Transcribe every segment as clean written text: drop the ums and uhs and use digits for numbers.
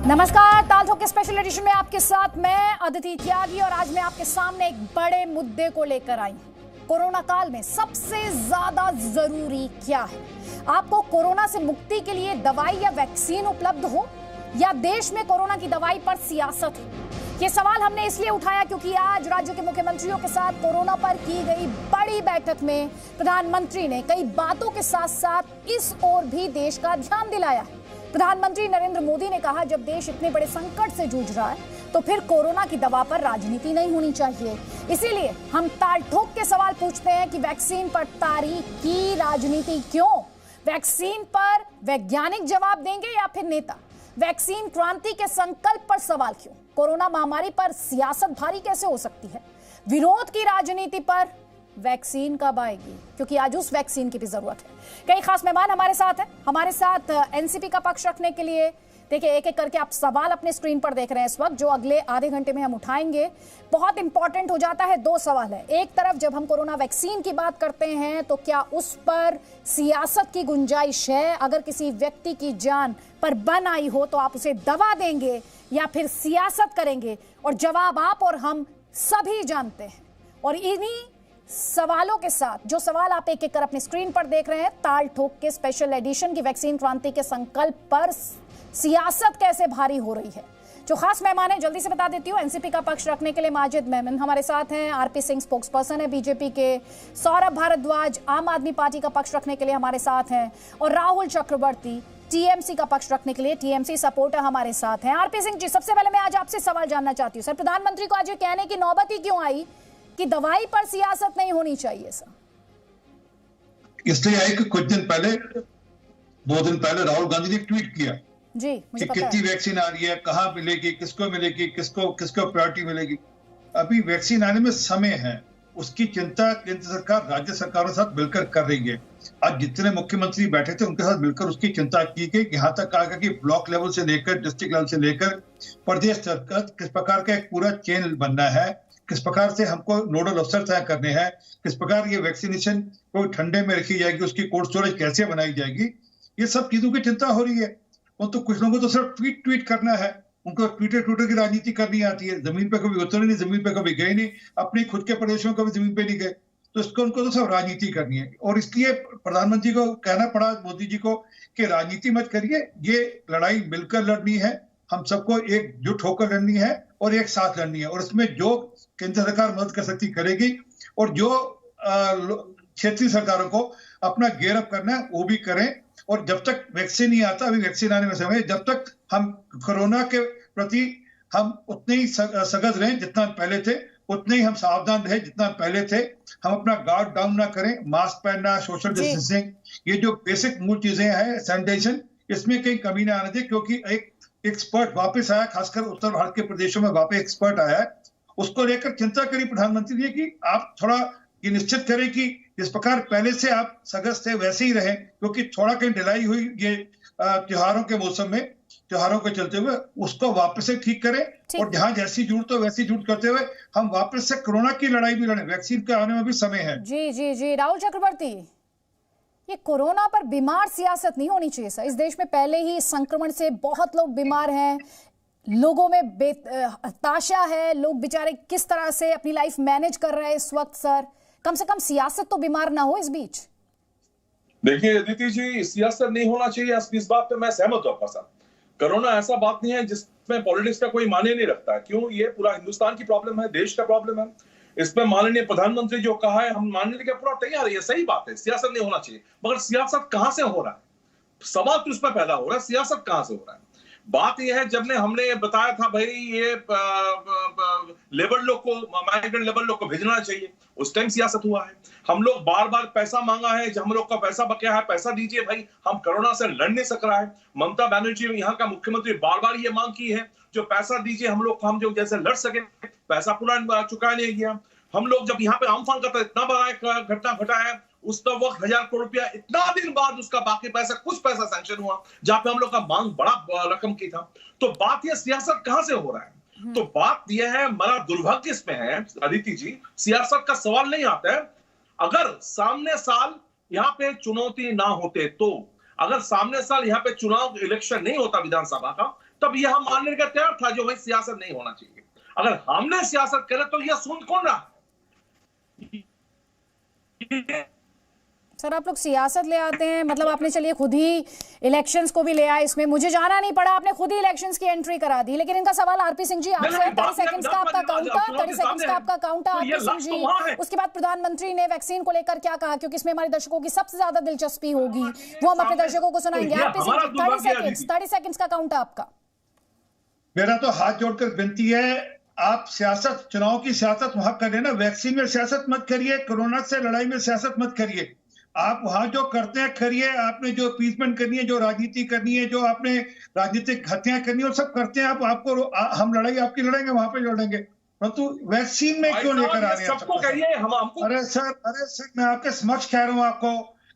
नमस्कार, ताल ठोक के स्पेशल एडिशन में आपके साथ मैं अदिति त्यागी और आज मैं आपके सामने एक बड़े मुद्दे को लेकर आई हूं। कोरोना काल में सबसे ज्यादा जरूरी क्या है? आपको कोरोना से मुक्ति के लिए दवाई या वैक्सीन उपलब्ध हो या देश में कोरोना की दवाई पर सियासत हो? ये सवाल हमने इसलिए उठाया क्योंकि आज राज्यों के मुख्यमंत्रियों के साथ कोरोना पर की गई बड़ी बैठक में प्रधानमंत्री ने कई बातों के साथ साथ इस ओर भी देश का ध्यान दिलाया है। प्रधानमंत्री नरेंद्र मोदी ने कहा, जब देश इतने बड़े संकट से जूझ रहा है तो फिर कोरोना की दवा पर राजनीति नहीं होनी चाहिए। इसीलिए हम ताल ठोक के सवाल पूछते हैं कि वैक्सीन पर तारीख की राजनीति क्यों? वैक्सीन पर वैज्ञानिक जवाब देंगे या फिर नेता? वैक्सीन क्रांति के संकल्प पर सवाल क्यों? कोरोना महामारी पर सियासत भारी कैसे हो सकती है? विरोध की राजनीति पर वैक्सीन कब आएगी? क्योंकि आज उस वैक्सीन की भी जरूरत है। कई खास मेहमान हमारे साथ हैं। हमारे साथ एनसीपी का पक्ष रखने के लिए देखिए एक एक करके आप सवाल अपने स्क्रीन पर देख रहे हैं इस वक्त, जो अगले आधे घंटे में हम उठाएंगे। बहुत इंपॉर्टेंट हो जाता है। दो सवाल है। एक तरफ जब हम कोरोना वैक्सीन की बात करते हैं तो क्या उस पर सियासत की गुंजाइश है? अगर किसी व्यक्ति की जान पर बन आई हो तो आप उसे दवा देंगे या फिर सियासत करेंगे? और जवाब आप और हम सभी जानते हैं। और इन्हीं सवालों के साथ, जो सवाल आप एक एक कर अपनी स्क्रीन पर देख रहे हैं, ताल ठोक के स्पेशल एडिशन की वैक्सीन क्रांति के संकल्प पर सियासत कैसे भारी हो रही है, जो खास मेहमान है जल्दी से बता देती हूँ। एनसीपी का पक्ष रखने के लिए माजिद मेमन हमारे साथ हैं, आरपी सिंह स्पोक्स पर्सन है बीजेपी के, सौरभ भारद्वाज आम आदमी पार्टी का पक्ष रखने के लिए हमारे साथ हैं, और राहुल चक्रवर्ती टीएमसी का पक्ष रखने के लिए टीएमसी सपोर्टर हमारे साथ हैं। आरपी सिंह जी, सबसे पहले मैं आज आपसे सवाल जानना चाहती हूँ सर, प्रधानमंत्री को आज ये कहने की नौबत ही क्यों आई कि दवाई पर सियासत नहीं होनी चाहिए सर? इसलिए आई कि कुछ दिन पहले, 2 दिन पहले राहुल गांधी ने ट्वीट किया जी, मुझे कि पता कितनी है। वैक्सीन आ रही है, कहां मिलेगी, किसको मिलेगी, किसको प्रायोरिटी मिलेगी। अभी वैक्सीन आने में समय है, उसकी चिंता केंद्र सरकार राज्य सरकारों के साथ मिलकर कर रही है। आज जितने मुख्यमंत्री बैठे थे उनके साथ मिलकर उसकी चिंता की गई। यहाँ तक कहा गया कि ब्लॉक लेवल से लेकर डिस्ट्रिक्ट लेवल से लेकर प्रदेश तक किस प्रकार का एक पूरा चेन बनना है, किस प्रकार से हमको नोडल अफसर तय करने हैं, किस प्रकार ये वैक्सीनेशन को ठंडे में रखी जाएगी, उसकी कोल्ड स्टोरेज कैसे बनाई जाएगी, ये सब चीजों की चिंता हो रही है। और तो कुछ लोगों को तो सिर्फ ट्वीट करना है, उनको ट्विटर की राजनीति करनी आती है। जमीन पे कभी उतरे नहीं, जमीन पे कभी गए नहीं, अपने खुद के प्रदेशों में कभी जमीन पे नहीं गए, तो इसको उनको तो सब राजनीति करनी है। और इसलिए प्रधानमंत्री को कहना पड़ा, मोदी जी को, कि राजनीति मत करिए, ये लड़ाई मिलकर लड़नी है, हम सबको एकजुट होकर लड़नी है और एक साथ लड़नी है। और इसमें जो केंद्र सरकार मदद कर सकती करेगी, और जो क्षेत्रीय सरकारों को अपना गेयर अप करना है वो भी करें। और जब तक वैक्सीन नहीं आता, अभी वैक्सीन आने में समय, जब तक हम कोरोना के प्रति हम उतने ही सजग रहें जितना पहले थे, उतने ही हम सावधान रहे जितना पहले थे। हम अपना गार्ड डाउन ना करें, मास्क पहनना, सोशल डिस्टेंसिंग, ये जो बेसिक मूल चीजें हैं, सैनिटाइजेशन, इसमें कहीं कमी ना आने दे। क्योंकि एक एक्सपर्ट वापस आया, खासकर उत्तर भारत के प्रदेशों में वापस एक्सपर्ट आया है, उसको लेकर चिंता करी प्रधानमंत्री ने कि आप थोड़ा ये निश्चित करें कि इस प्रकार पहले से आप सजग थे वैसे ही रहें, क्योंकि थोड़ा कहीं ढिलाई हुई ये त्योहारों के मौसम में, त्योहारों को चलते हुए उसको वापस से ठीक करें। और जहां जैसी जरूरत हो वैसी जरूरत करते हुए हम वापस से कोरोना की लड़ाई भी लड़ें। वैक्सीन के आने में भी समय है। जी जी जी, राहुल चक्रवर्ती, ये कोरोना पर बीमार सियासत नहीं होनी चाहिए सर। इस देश में पहले ही संक्रमण से बहुत लोग बीमार हैं, लोगों में हताशा है, लोग बेचारे किस तरह से अपनी लाइफ मैनेज कर रहे हैं इस वक्त सर। कम से कम सियासत तो बीमार ना हो इस बीच। देखिए अदिति जी, सियासत नहीं होना चाहिए, इस बात पे मैं सहमत हूं आपके साथ। कोरोना ऐसा बात नहीं है जिसमें पॉलिटिक्स का कोई मायने नहीं रखता है। क्यों? ये पूरा हिंदुस्तान की प्रॉब्लम है, देश का प्रॉब्लम है। इसमें माननीय प्रधानमंत्री जो कहा है, हम मानने के पूरा तैयार है, ये सही बात है, सियासत नहीं होना चाहिए। मगर सियासत कहां से हो रहा है? सवाल तो इसमें पैदा हो रहा है, सियासत कहां से हो रहा है? बात यह है, जब हमने बताया था भाई ये लेबर लोग को, माइग्रेंट लेबर लोग को भेजना चाहिए, उस टाइम सियासत हुआ है। हम लोग बार बार पैसा मांगा है, जब हम लोग का पैसा बकाया है, पैसा दीजिए भाई, हम कोरोना से लड़ नहीं सक रहा है। ममता बनर्जी यहाँ का मुख्यमंत्री बार बार ये मांग की है, जो पैसा दीजिए हम लोग, हम जो जैसे लड़ सके, पैसा पूरा चुका नहीं गया। हम लोग जब यहाँ पे आमफान करते इतना बड़ा घटना घटा है, उस वक्त 1000 करोड़ रुपया, इतना दिन बाद उसका बाकी पैसा, कुछ पैसा सैंक्शन हुआ, जहां पे हम लोग का मांग बड़ा रकम की था। तो बात यह सियासत कहां से हो रहा है? तो बात यह है, बड़ा दुर्भाग्य इसमें है अदिति जी, सियासत का सवाल नहीं आता है। अगर सामने साल यहाँ पे चुनौती ना होते, तो अगर सामने साल यहाँ पे चुनाव इलेक्शन नहीं होता विधानसभा का, तब यह हम मानने का तैयार था जो भाई सियासत नहीं होना चाहिए। अगर हमने सियासत करे तो यह सुन कौन रहा? सर आप लोग सियासत ले आते हैं, मतलब आपने चलिए खुद ही इलेक्शंस को भी ले आए इसमें, मुझे जाना नहीं पड़ा, आपने खुद ही इलेक्शंस की एंट्री करा दी। लेकिन इनका सवाल आरपी सिंह जी आपसे, 30 सेकंड्स का आपका काउंट था, 30 सेकंड्स का आपका काउंट था आरपी सिंह जी। उसके बाद प्रधानमंत्री ने वैक्सीन को लेकर क्या कहा, क्योंकि इसमें हमारे दर्शकों की सबसे ज्यादा दिलचस्पी होगी, वो हम अपने दर्शकों को सुनाएंगे। आरपी सिंह जी 30 सेकंड्स का काउंट है आपका। मेरा तो हाथ जोड़कर विनती है, आप सियासत, चुनाव की सियासत वहां करें ना, वैक्सीन में सियासत मत करिए, कोरोना से लड़ाई में सियासत मत करिए। आप वहां जो करते हैं करिए, आपने जो अपीसमेंट करनी है, जो राजनीति करनी है, जो आपने राजनीतिक हत्याएं करनी है, वो सब करते हैं आप। आपको हम लड़ाई आपकी लड़ेंगे, वहां पे लड़ेंगे, परंतु वैक्सीन में क्यों लेकर आ रहे हैं? सबको कहिए हमको। अरे सर मैं आपके समक्ष कह रहा हूं आपको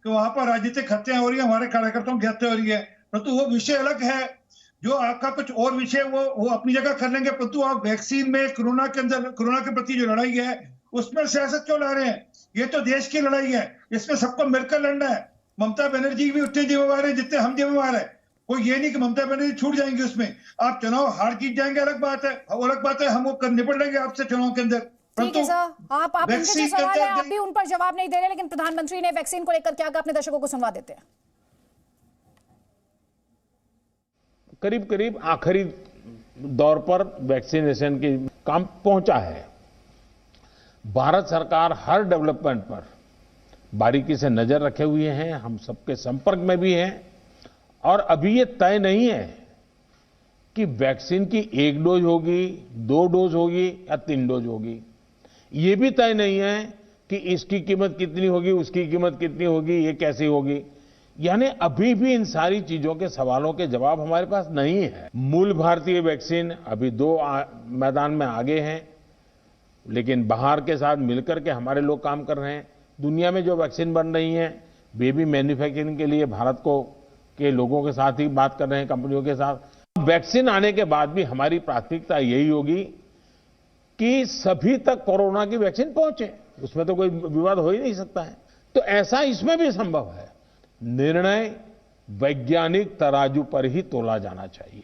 कि वहां पर राजनीतिक हत्याएं हो रही है, हमारे कार्यकर्ताओं की हत्या हो रही है, परंतु वो विषय अलग है। जो आपका कुछ और विषय वो अपनी जगह कर लेंगे, परंतु आप वैक्सीन में कोरोना के अंदर, कोरोना के प्रति जो लड़ाई है उसमें सियासत क्यों ला रहे हैं? ये तो देश की लड़ाई है, इसमें सबको मिलकर लड़ना है। ममता बनर्जी भी उतने जिम्मेवार है जितने हम जिम्मेवार है। कोई ये नहीं कि ममता बनर्जी छूट जाएंगे उसमें। आप चुनाव हार जीत जाएंगे अलग बात है, अलग बात है, हम वो निपट लेंगे आपसे चुनाव के अंदर। ठीक है सर, आप उनके जो सवाल है आप भी उन पर जवाब नहीं दे रहे, लेकिन प्रधानमंत्री ने वैक्सीन को लेकर क्या कहा अपने दर्शकों को सुनवा देते हैं। करीब करीब आखिरी दौर पर वैक्सीनेशन की काम पहुंचा है। भारत सरकार हर डेवलपमेंट पर बारीकी से नजर रखे हुए हैं, हम सबके संपर्क में भी हैं, और अभी ये तय नहीं है कि वैक्सीन की 1 डोज होगी, 2 डोज होगी या 3 डोज होगी। ये भी तय नहीं है कि इसकी कीमत कितनी होगी, उसकी कीमत कितनी होगी, ये कैसी होगी। यानी अभी भी इन सारी चीजों के सवालों के जवाब हमारे पास नहीं है। मूल भारतीय वैक्सीन अभी 2 मैदान में आगे हैं, लेकिन बाहर के साथ मिलकर के हमारे लोग काम कर रहे हैं। दुनिया में जो वैक्सीन बन रही है वे भी मैन्युफैक्चरिंग के लिए भारत को के लोगों के साथ ही बात कर रहे हैं, कंपनियों के साथ। वैक्सीन आने के बाद भी हमारी प्राथमिकता यही होगी कि सभी तक कोरोना की वैक्सीन पहुंचे, उसमें तो कोई विवाद हो ही नहीं सकता है। तो ऐसा इसमें भी संभव है। निर्णय वैज्ञानिक तराजू पर ही तोला जाना चाहिए।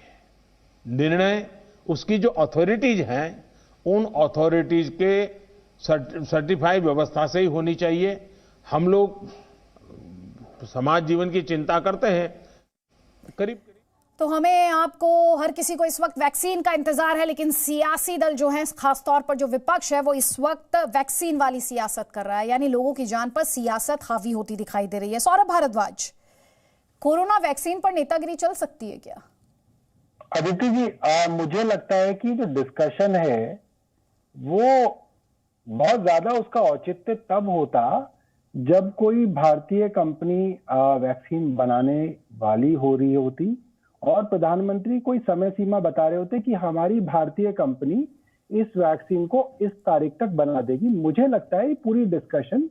निर्णय उसकी जो अथॉरिटीज हैं उन अथॉरिटीज के सर्टिफाइड व्यवस्था से ही होनी चाहिए। हम लोग समाज जीवन की चिंता करते हैं करीब। तो हमें आपको हर किसी को इस वक्त वैक्सीन का इंतजार है, लेकिन सियासी दल जो है, खासतौर पर जो विपक्ष है, वो इस वक्त वैक्सीन वाली सियासत कर रहा है, यानी लोगों की जान पर सियासत हावी होती दिखाई दे रही है। सौरभ भारद्वाज, कोरोना वैक्सीन पर नेतागिरी चल सकती है क्या? अदिति जी, मुझे लगता है कि जो डिस्कशन है वो बहुत ज्यादा उसका औचित्य तब होता जब कोई भारतीय कंपनी वैक्सीन बनाने वाली हो रही होती और प्रधानमंत्री कोई समय सीमा बता रहे होते कि हमारी भारतीय कंपनी इस वैक्सीन को इस तारीख तक बना देगी। मुझे लगता है पूरी डिस्कशन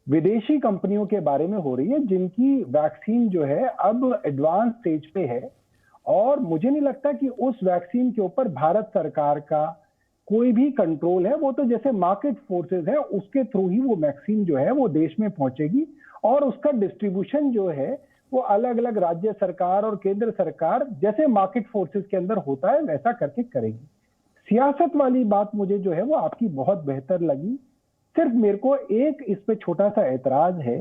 विदेशी कंपनियों के बारे में हो रही है जिनकी वैक्सीन जो है अब एडवांस स्टेज पे है, और मुझे नहीं लगता कि उस वैक्सीन के ऊपर भारत सरकार का कोई भी कंट्रोल है। वो तो जैसे मार्केट फोर्सेस है उसके थ्रू ही वो वैक्सीन जो है वो देश में पहुंचेगी, और उसका डिस्ट्रीब्यूशन जो है वो अलग अलग राज्य सरकार और केंद्र सरकार जैसे मार्केट फोर्सेस के अंदर होता है वैसा करके करेगी। सियासत वाली बात मुझे जो है वो आपकी बहुत बेहतर लगी। सिर्फ मेरे को एक इस पे छोटा सा ऐतराज है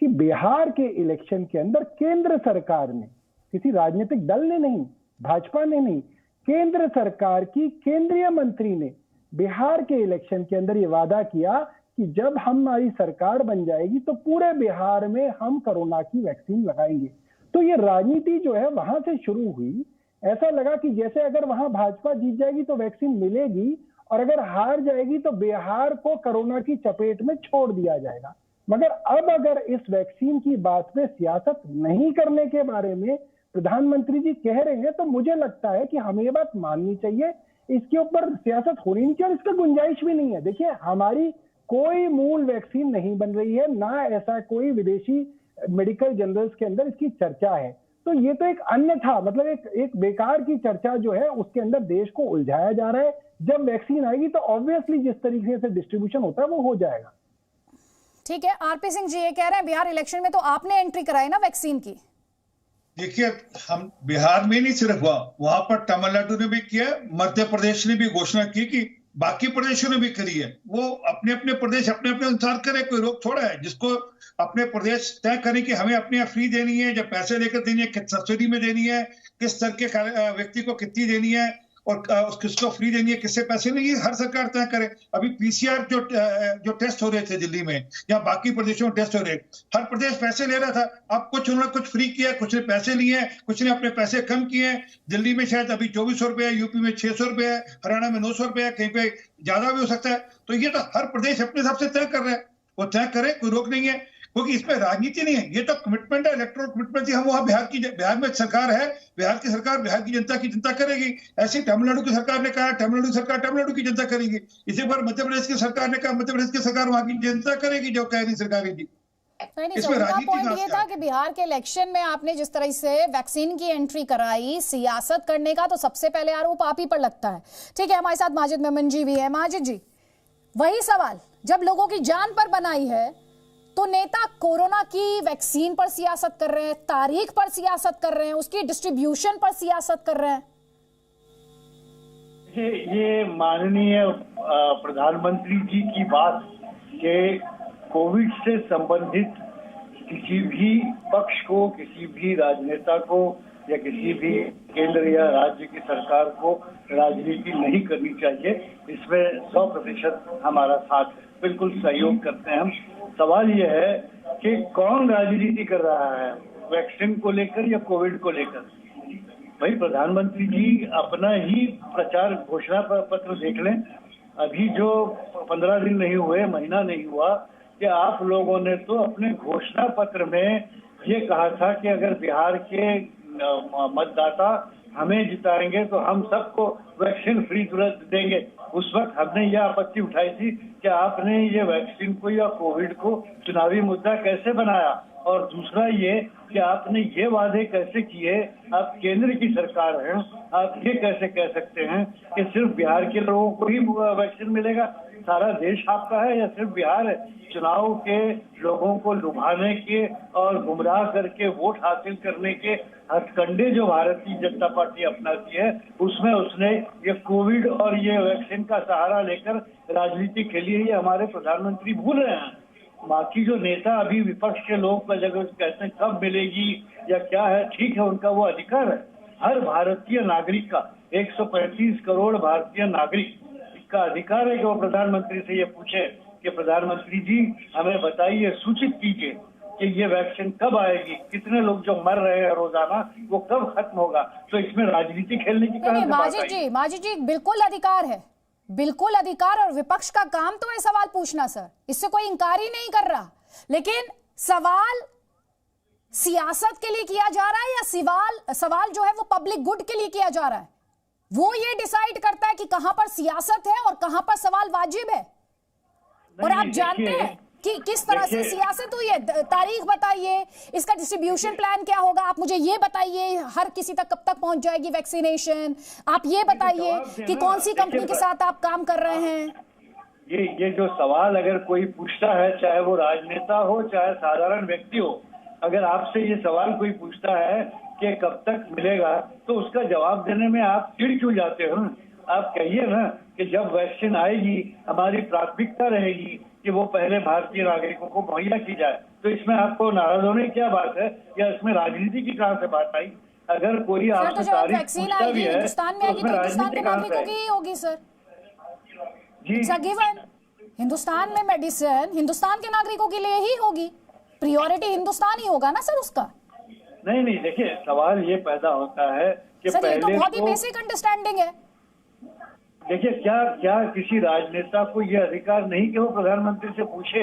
कि बिहार के इलेक्शन के अंदर केंद्र सरकार ने, किसी राजनीतिक दल ने नहीं, भाजपा ने नहीं, केंद्र सरकार की केंद्रीय मंत्री ने बिहार के इलेक्शन के अंदर ये वादा किया कि जब हमारी सरकार बन जाएगी तो पूरे बिहार में हम कोरोना की वैक्सीन लगाएंगे। तो ये राजनीति जो है वहां से शुरू हुई। ऐसा लगा कि जैसे अगर वहां भाजपा जीत जाएगी तो वैक्सीन मिलेगी, और अगर हार जाएगी तो बिहार को कोरोना की चपेट में छोड़ दिया जाएगा। मगर अब अगर इस वैक्सीन की बात में सियासत नहीं करने के बारे में प्रधानमंत्री जी कह रहे हैं, तो मुझे लगता है कि हमें ये बात माननी चाहिए, इसके ऊपर सियासत होनी नहीं चाहिए, और इसका गुंजाइश भी नहीं है। देखिए, हमारी कोई मूल वैक्सीन नहीं बन रही है, ना ऐसा कोई विदेशी मेडिकल जर्नल्स के अंदर इसकी चर्चा है। तो ये तो एक अन्यथा, मतलब एक बेकार की चर्चा जो है उसके अंदर देश को उलझाया जा रहा है। जब वैक्सीन आएगी तो ऑब्वियसली जिस तरीके से डिस्ट्रीब्यूशन होता है वो हो जाएगा। ठीक है, आरपी सिंह जी ये कह रहे हैं बिहार इलेक्शन में तो आपने एंट्री कराई ना वैक्सीन की। देखिए, हम बिहार में नहीं सिर्फ हुआ, वहां पर तमिलनाडु ने भी किया, मध्य प्रदेश ने भी घोषणा की कि बाकी प्रदेशों ने भी करी है। वो अपने अपने प्रदेश अपने अपने अनुसार करे, कोई रोक थोड़ा है। जिसको अपने प्रदेश तय करें कि हमें अपने फ्री देनी है, जब पैसे लेकर देनी है, किस सब्सिडी में देनी है, किस स्तर के व्यक्ति को कितनी देनी है और किसको फ्री देनी है, किससे पैसे नहीं, ये हर सरकार तय करे। अभी पीसीआर जो टेस्ट हो रहे थे दिल्ली में या बाकी प्रदेशों में टेस्ट हो रहे, हर प्रदेश पैसे ले रहा था। अब उन्होंने कुछ फ्री किया, कुछ ने पैसे लिए हैं, कुछ ने अपने पैसे कम किए हैं। दिल्ली में शायद अभी 2400 रुपए है, यूपी में 600 रुपए है, हरियाणा में 900 रुपए है, कहीं पे ज्यादा भी हो सकता है। तो ये तो हर प्रदेश अपने हिसाब से तय कर रहे हैं, वो तय करे, कोई रोक नहीं है, क्योंकि इसमें राजनीति नहीं है, ये तो कमिटमेंट है, इलेक्टोरल कमिटमेंट थी। हम वहां बिहार में सरकार है, बिहार की सरकार बिहार की जनता करेगी। ऐसे तमिलनाडु की सरकार ने कहा तमिलनाडु सरकार तमिलनाडु की जनता करेगी। इसी पर मध्य प्रदेश की सरकार ने कहा मध्य प्रदेश की सरकार वहां की जनता करेगी, जो कह रही सरकार है जी। नहीं, उनका पॉइंट ये था कि बिहार के इलेक्शन में आपने जिस तरह से वैक्सीन की एंट्री कराई, सियासत करने का तो सबसे पहले आरोप आप ही पर लगता है। ठीक है, हमारे साथ माजिद मेमन जी भी है। माजिद जी, वही सवाल, जब लोगों की जान पर बनाई है तो नेता कोरोना की वैक्सीन पर सियासत कर रहे हैं, तारीख पर सियासत कर रहे हैं, उसकी डिस्ट्रीब्यूशन पर सियासत कर रहे हैं। ये माननीय प्रधानमंत्री जी की बात के कोविड से संबंधित किसी भी पक्ष को, किसी भी राजनेता को या किसी भी केंद्र या राज्य की सरकार को राजनीति नहीं करनी चाहिए। इसमें 100% हमारा साथ बिल्कुल सहयोग करते हैं हम। सवाल यह है कि कौन राजनीति कर रहा है, वैक्सीन को लेकर या कोविड को लेकर। भाई प्रधानमंत्री जी अपना ही प्रचार घोषणा पत्र देख लें। अभी जो 15 दिन नहीं हुए, महीना नहीं हुआ, कि आप लोगों ने तो अपने घोषणा पत्र में ये कहा था कि अगर बिहार के मतदाता हमें जिताएंगे तो हम सबको वैक्सीन फ्री तुरंत देंगे। उस वक्त हमने यह आपत्ति उठाई थी कि आपने ये वैक्सीन को या कोविड को चुनावी मुद्दा कैसे बनाया, और दूसरा ये कि आपने ये वादे कैसे किए, आप केंद्र की सरकार हैं, आप ये कैसे कह सकते हैं कि सिर्फ बिहार के लोगों को ही वैक्सीन मिलेगा, सारा देश आपका है या सिर्फ बिहार है। चुनाव के लोगों को लुभाने के और गुमराह करके वोट हासिल करने के हथकंडे जो भारतीय जनता पार्टी अपनाती है, उसमें उसने ये कोविड और ये वैक्सीन का सहारा लेकर राजनीति खेली है। ये हमारे प्रधानमंत्री भूल रहे हैं। बाकी जो नेता अभी विपक्ष के लोग का जगह कहते हैं कब मिलेगी या क्या है, ठीक है, उनका वो अधिकार है। हर भारतीय नागरिक का, 135 करोड़ भारतीय नागरिक का अधिकार है कि वो प्रधानमंत्री से ये पूछे कि प्रधानमंत्री जी हमें बताइए, सूचित कीजिए कि ये वैक्सीन कब आएगी, कितने लोग जो मर रहे हैं रोजाना वो कब खत्म होगा। तो इसमें राजनीति खेलने की कहां से बात आई? माजिद जी बिल्कुल अधिकार है, बिल्कुल अधिकार, और विपक्ष का काम तो है सवाल पूछना सर, इससे कोई इंकार ही नहीं कर रहा। लेकिन सवाल सियासत के लिए किया जा रहा है या सवाल जो है वो पब्लिक गुड के लिए किया जा रहा है, वो ये डिसाइड करता है कि कहां पर सियासत है और कहां पर सवाल वाजिब है। और आप जानते हैं कि किस तरह से सियासत हुई है। तारीख बताइए, इसका डिस्ट्रीब्यूशन प्लान क्या होगा, आप मुझे ये बताइए, हर किसी तक कब तक पहुंच जाएगी वैक्सीनेशन, आप ये बताइए कि कौन सी कंपनी के साथ आप काम कर रहे हैं। ये जो सवाल अगर कोई पूछता है, चाहे वो राजनेता हो चाहे साधारण व्यक्ति हो, अगर आपसे ये सवाल कोई पूछता है कि कब तक मिलेगा, तो उसका जवाब देने में आप चिढ़ क्यों जाते हो? आप कहिए ना कि जब वैक्सीन आएगी हमारी प्राथमिकता रहेगी कि वो पहले भारतीय नागरिकों को मुहैया की जाए। तो इसमें आपको नाराज होने की क्या बात है, या इसमें राजनीति की कहां से बात आई? अगर कोई आपसे तारीख पूछता भी है हिंदुस्तान में आएगी तो हिंदुस्तान के नागरिकों की ही होगी सर जी। हिंदुस्तान में मेडिसिन हिंदुस्तान के नागरिकों के लिए ही होगी, प्रियोरिटी हिंदुस्तान ही होगा ना सर उसका। नहीं, देखिए सवाल ये पैदा होता है कि सर पहले ये तो बहुत ही बेसिक अंडरस्टैंडिंग है। देखिए क्या किसी राजनेता को यह अधिकार नहीं कि वो प्रधानमंत्री से पूछे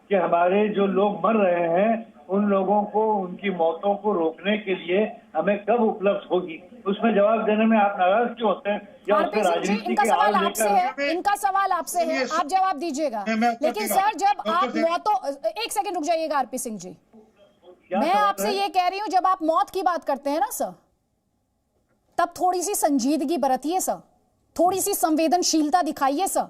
कि हमारे जो लोग मर रहे हैं उन लोगों को, उनकी मौतों को रोकने के लिए हमें कब उपलब्ध होगी? उसमें जवाब देने में आप नाराज क्यों होते हैं? या उसमें राजनीति के आड़ लेकर? इनका सवाल आपसे है, आप जवाब दीजिएगा। लेकिन सर जब आप मौतों, एक सेकंड रुक जाइएगा आरपी सिंह जी, मैं आपसे ये कह रही हूं, जब आप मौत की बात करते हैं ना सर, तब थोड़ी सी संजीदगी बरतिए सर, थोड़ी सी संवेदनशीलता दिखाइए सर।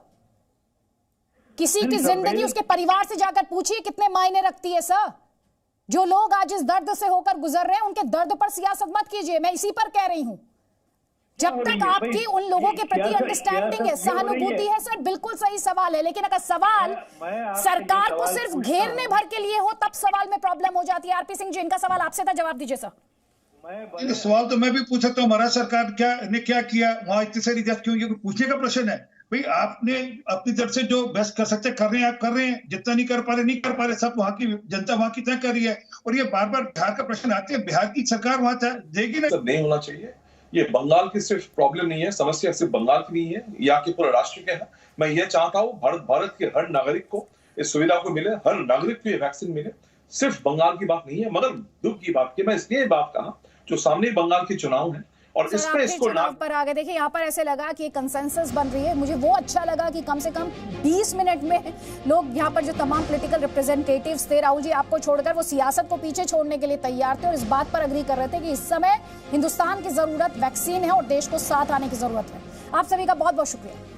किसी की जिंदगी उसके परिवार से जाकर पूछिए कितने मायने रखती है सर। जो लोग आज इस दर्द से होकर गुजर रहे हैं उनके दर्द पर सियासत मत कीजिए, मैं इसी पर कह रही हूं। जब तक आपकी उन लोगों के प्रति अंडरस्टैंडिंग है, सहानुभूति है, सर बिल्कुल सही सवाल है, लेकिन अगर सवाल सरकार को सिर्फ घेरने भर के लिए हो तब सवाल में प्रॉब्लम हो जाती है। आरपी सिंह जी, इनका सवाल आपसे था, जवाब दीजिए सर। सवाल तो मैं भी पूछ सकता हूँ, महाराज सरकार ने क्या किया वहां, इतनी सारी डेथ क्यों, ये पूछने का प्रश्न है भाई। आपने अपनी तरफ से जो बेस्ट कर सकते कर रहे हैं, आप कर रहे हैं, जितना नहीं कर पा रहे सब वहां की जनता वहां की तय कर रही है। और ये बार बार बिहार का प्रश्न आते हैं, बिहार की सरकार वहां देगी नहीं होना चाहिए। ये बंगाल की सिर्फ प्रॉब्लम नहीं है, समस्या सिर्फ बंगाल की नहीं है, यहाँ के पूरे राष्ट्र के है। मैं ये चाहता हूँ भारत के हर नागरिक को इस सुविधा को मिले, हर नागरिक को ये वैक्सीन मिले। सिर्फ बंगाल की बात नहीं है, मगर दुख की बात की मैं इसलिए बात कहा जो सामने बंगाल के चुनाव है और इस पे इसको चुनाव पर आ गए। देखिए यहाँ पर ऐसे लगा कि कंसेंसस बन रही है, मुझे वो अच्छा लगा कि कम से कम 20 मिनट में लोग यहाँ पर जो तमाम पॉलिटिकल रिप्रेजेंटेटिव्स थे, राहुल जी आपको छोड़कर, वो सियासत को पीछे छोड़ने के लिए तैयार थे और इस बात पर अग्री कर रहे थे कि इस समय हिंदुस्तान की जरूरत वैक्सीन है और देश को साथ आने की जरूरत है। आप सभी का बहुत बहुत शुक्रिया।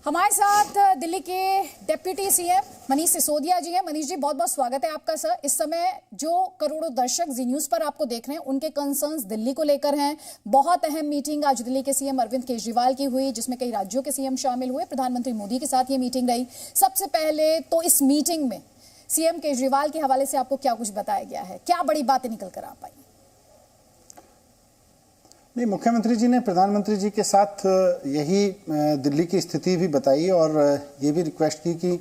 हमारे साथ दिल्ली के डिप्टी सीएम मनीष सिसोदिया जी हैं। मनीष जी, बहुत बहुत स्वागत है आपका सर। इस समय जो करोड़ों दर्शक जी न्यूज पर आपको देख रहे हैं, उनके कंसर्न्स दिल्ली को लेकर हैं। बहुत अहम मीटिंग आज दिल्ली के सीएम अरविंद केजरीवाल की हुई, जिसमें कई राज्यों के सीएम शामिल हुए। प्रधानमंत्री मोदी के साथ ये मीटिंग रही। सबसे पहले तो इस मीटिंग में सीएम केजरीवाल के हवाले से आपको क्या कुछ बताया गया है, क्या बड़ी बातें निकल कर आ पाई? नहीं, मुख्यमंत्री जी ने प्रधानमंत्री जी के साथ यही दिल्ली की स्थिति भी बताई और ये भी रिक्वेस्ट की कि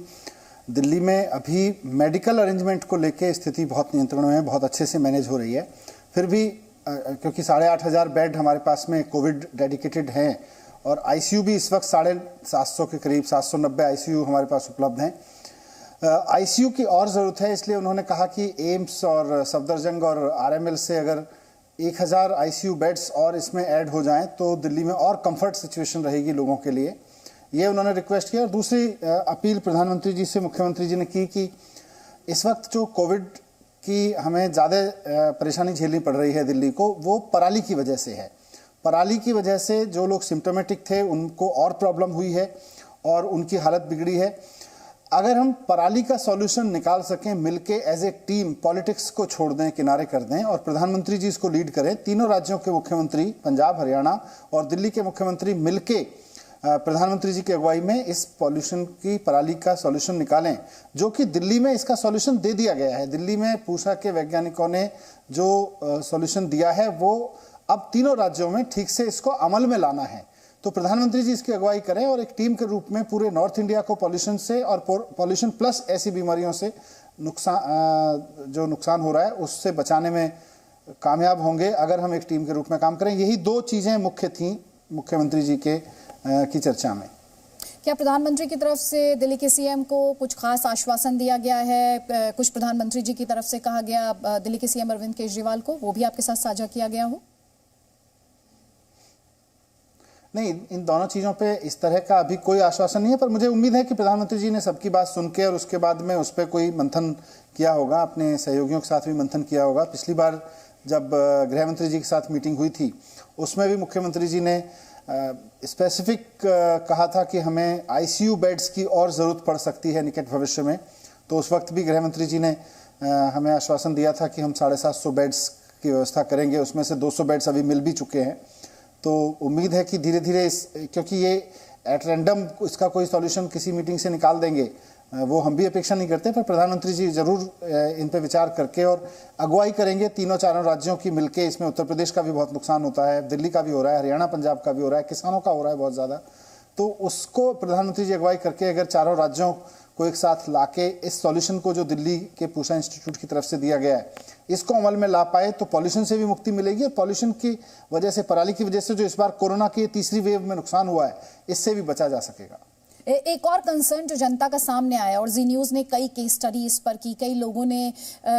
दिल्ली में अभी मेडिकल अरेंजमेंट को लेके स्थिति बहुत नियंत्रण में है, बहुत अच्छे से मैनेज हो रही है। फिर भी क्योंकि 8,500 बेड हमारे पास में कोविड डेडिकेटेड हैं और आईसीयू भी इस वक्त 750 के करीब 790 आईसीयू हमारे पास उपलब्ध हैं। आईसीयू की और ज़रूरत है, इसलिए उन्होंने कहा कि एम्स और सफदरजंग और आरएमएल से अगर 1000 आईसीयू बेड्स और इसमें ऐड हो जाएं तो दिल्ली में और कंफर्ट सिचुएशन रहेगी लोगों के लिए, ये उन्होंने रिक्वेस्ट किया। और दूसरी अपील प्रधानमंत्री जी से मुख्यमंत्री जी ने की कि इस वक्त जो कोविड की हमें ज़्यादा परेशानी झेलनी पड़ रही है दिल्ली को, वो पराली की वजह से है। पराली की वजह से जो लोग सिम्टोमेटिक थे उनको और प्रॉब्लम हुई है और उनकी हालत बिगड़ी है। अगर हम पराली का सॉल्यूशन निकाल सकें मिलके एज ए टीम, पॉलिटिक्स को छोड़ दें, किनारे कर दें और प्रधानमंत्री जी इसको लीड करें, तीनों राज्यों के मुख्यमंत्री, पंजाब, हरियाणा और दिल्ली के मुख्यमंत्री मिलके प्रधानमंत्री जी की अगुवाई में इस पॉल्यूशन की, पराली का सॉल्यूशन निकालें, जो कि दिल्ली में इसका सॉल्यूशन दे दिया गया है। दिल्ली में पूसा के वैज्ञानिकों ने जो सॉल्यूशन दिया है वो अब तीनों राज्यों में ठीक से इसको अमल में लाना है। तो प्रधानमंत्री जी इसकी अगुवाई करें और एक टीम के रूप में पूरे नॉर्थ इंडिया को पॉल्यूशन से और पॉल्यूशन प्लस ऐसी बीमारियों से जो नुकसान हो रहा है उससे बचाने में कामयाब होंगे अगर हम एक टीम के रूप में काम करें। यही दो चीज़ें मुख्य थीं मुख्यमंत्री जी की चर्चा में। क्या प्रधानमंत्री की तरफ से दिल्ली के सीएम को कुछ खास आश्वासन दिया गया है? कुछ प्रधानमंत्री जी की तरफ से कहा गया दिल्ली के सीएम अरविंद केजरीवाल को, वो भी आपके साथ साझा किया गया हो? नहीं, इन दोनों चीज़ों पे इस तरह का अभी कोई आश्वासन नहीं है, पर मुझे उम्मीद है कि प्रधानमंत्री जी ने सबकी बात सुन के और उसके बाद में उस पर कोई मंथन किया होगा, अपने सहयोगियों के साथ भी मंथन किया होगा। पिछली बार जब गृह मंत्री जी के साथ मीटिंग हुई थी उसमें भी मुख्यमंत्री जी ने स्पेसिफिक कहा था कि हमें आईसीयू बेड्स की और ज़रूरत पड़ सकती है निकट भविष्य में। तो उस वक्त भी गृह मंत्री जी ने हमें आश्वासन दिया था कि हम 750 बेड्स की व्यवस्था करेंगे, उसमें से 200 बेड्स अभी मिल भी चुके हैं। तो उम्मीद है कि धीरे धीरे क्योंकि ये एट रैंडम इसका कोई सॉल्यूशन किसी मीटिंग से निकाल देंगे वो हम भी अपेक्षा नहीं करते, पर प्रधानमंत्री जी जरूर इन पर विचार करके और अगुवाई करेंगे तीनों चारों राज्यों की मिलके। इसमें उत्तर प्रदेश का भी बहुत नुकसान होता है, दिल्ली का भी हो रहा है, हरियाणा पंजाब का भी हो रहा है, किसानों का हो रहा है बहुत ज़्यादा। तो उसको प्रधानमंत्री जी अगुवाई करके अगर चारों राज्यों को एक साथ लाके इस सॉल्यूशन को जो दिल्ली के पूसा इंस्टीट्यूट की तरफ से दिया गया है इसको अमल में ला पाए तो पॉल्यूशन से भी मुक्ति मिलेगी और पॉल्यूशन की वजह से, पराली की वजह से जो इस बार कोरोना की तीसरी वेव में नुकसान हुआ है इससे भी बचा जा सकेगा। एक और कंसर्न जो जनता का सामने आया और जी न्यूज ने कई केस स्टडी इस पर की, कई लोगों ने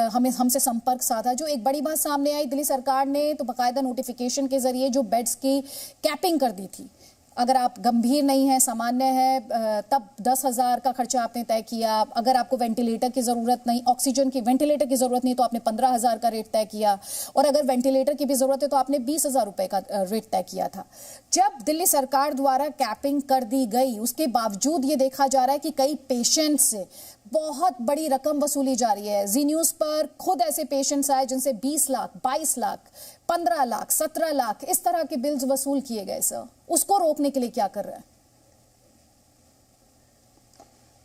हमसे संपर्क साधा, जो एक बड़ी बात सामने आई, दिल्ली सरकार ने तो बाकायदा नोटिफिकेशन के जरिए जो बेड्स की कैपिंग कर दी थी, अगर आप गंभीर नहीं है, सामान्य है, तब 10,000 का खर्चा आपने तय किया। अगर आपको वेंटिलेटर की जरूरत नहीं, ऑक्सीजन की वेंटिलेटर की जरूरत नहीं, तो आपने 15,000 का रेट तय किया। और अगर वेंटिलेटर की भी जरूरत है तो आपने 20,000 रुपए का रेट तय किया था। जब दिल्ली सरकार द्वारा कैपिंग कर दी गई, उसके बावजूद ये देखा जा रहा है कि कई पेशेंट से बहुत बड़ी रकम वसूली जा रही है। जी न्यूज पर खुद ऐसे पेशेंट्स आए जिनसे 20 लाख, 22 लाख, 15 लाख, 17 लाख इस तरह के बिल्स वसूल किए गए। सर, उसको रोकने के लिए क्या कर रहे हैं?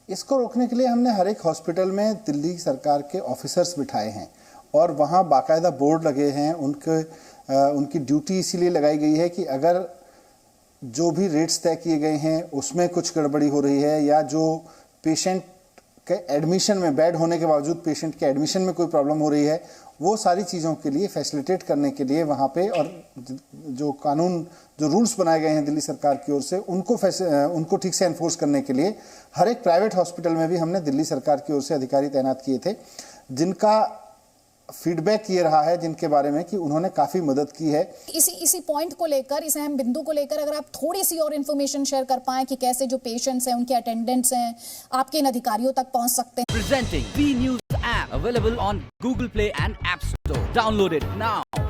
इसको रोकने के लिए हमने हर एक हॉस्पिटल में दिल्ली सरकार के ऑफिसर्स बिठाए हैं और वहाँ बाकायदा बोर्ड लगे हैं। उनकी ड्यूटी इसीलिए लगाई गई है कि अगर जो भी रेट्स तय किए गए हैं उसमें कुछ गड़बड़ी हो रही है या जो पेशेंट के एडमिशन में, बेड होने के बावजूद पेशेंट के एडमिशन में कोई प्रॉब्लम हो रही है, वो सारी चीज़ों के लिए फैसिलिटेट करने के लिए वहाँ पे, और जो कानून, जो रूल्स बनाए गए हैं दिल्ली सरकार की ओर से, उनको ठीक से एनफोर्स करने के लिए हर एक प्राइवेट हॉस्पिटल में भी हमने दिल्ली सरकार की ओर से अधिकारी तैनात किए थे, जिनका फीडबैक ये रहा है, जिनके बारे में कि उन्होंने काफी मदद की है। इसी पॉइंट को लेकर, इस अहम बिंदु को लेकर अगर आप थोड़ी सी और इन्फॉर्मेशन शेयर कर पाएं कि कैसे जो पेशेंट्स हैं, उनके अटेंडेंट्स हैं, आपके इन अधिकारियों तक पहुंच सकते हैं। Presenting B News app available on Google Play and App Store. Download it now.